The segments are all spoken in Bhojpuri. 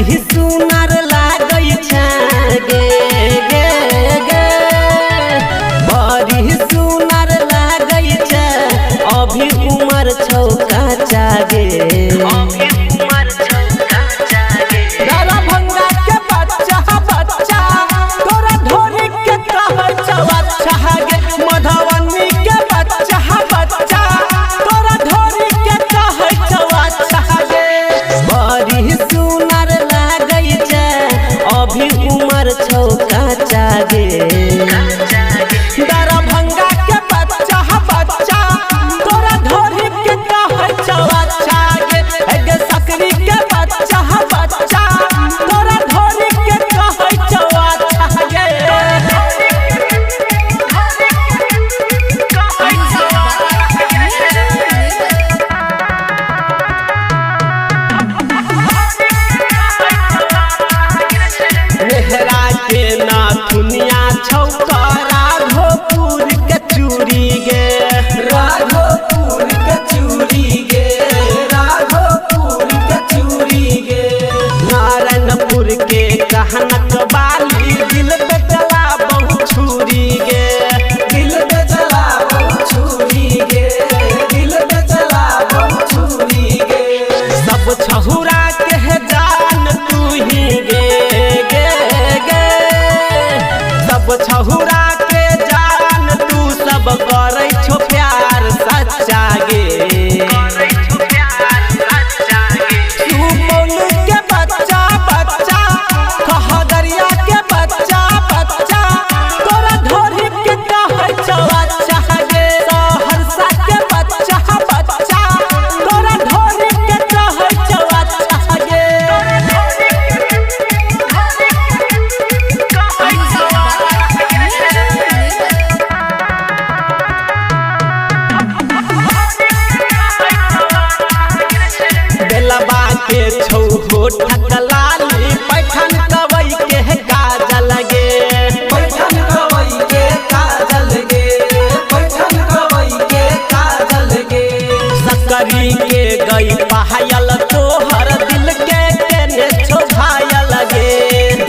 बड़ी सुनार लागै छै गे गे गे बड़ी सुनार लागै छै अभी उमर छौ काचा गे दरभंगा के बच्चा बच्चा तोरा ढोरी के कहै छौ अच्छा गे मधुबनी के बच्चा बच्चा तोरा ढोरी के कहै छौ अच्छा गे बड़ी सुनार लागै छै अभी उमर छौ काचा गे दरभंगा के बच्चा बच्चा तोरा ढोरी के कहै छौ अच्छा गे गे सकरी के बच्चा बच्चा तोरा ढोरी के कहै छौ अच्छा गे मेहरा के नाथुनिया छौ राघोपुर के चूड़ी गे राघोपुर के चूड़ी गे राघोपुर के चूड़ी गे नारायणपुर के कहनक बाली दिल पे चला बहु छुरी गे दिल पे चला बहु छुरी गे दिल पे चला बहु छुरी गे सब छहुरा के जान तू ही गे गे गे सब छहुरा के जान तू सब करै छो प्यार सच्चा गे सुपौल के बच्चा बच्चा कहदरिया के बच्चा बच्चा तोरा ढोरी के कहै छौ अच्छा गे सहरसा के बच्चा बच्चा तोरा ढोरी के कहै छौ अच्छा गे बेलबा के छौ होठ कलाली पैठन कवई के काजल गे पैठन कवई के काजल गे पैठन कवई के काजल गे सकरी के गई पायल तोहर दिल के केने छौ घायल गे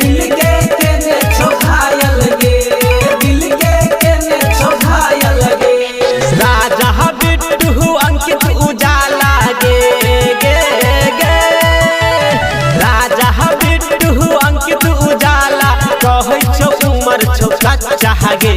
दिल के केने छौ घायल गे दिल के केने छौ घायल गे राजा बिट्टू अंकित उजाला गे गे गे राजा बिट्टू अंकित उजाला कहै छौ उमर छौ कच्चा गे